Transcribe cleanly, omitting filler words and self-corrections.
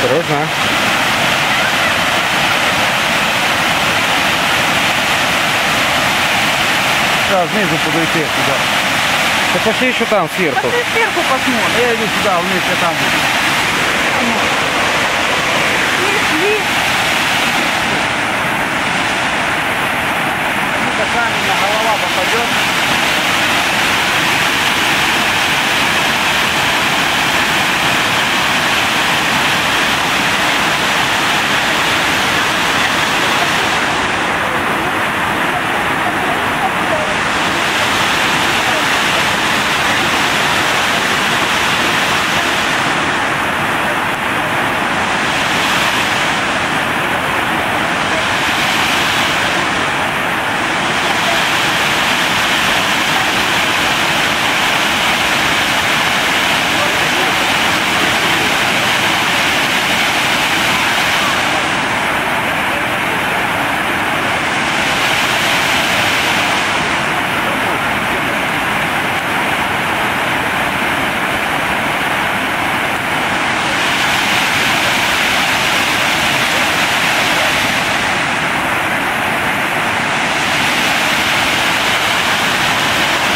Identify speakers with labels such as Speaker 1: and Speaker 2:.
Speaker 1: Осторожно.
Speaker 2: Да, снизу подойти туда.
Speaker 1: Да пошли еще там, сверху.
Speaker 2: Пошли сверху посмотрим. Я иду сюда, вниз, я там буду. Шли. Ну, так камень, голова попадет.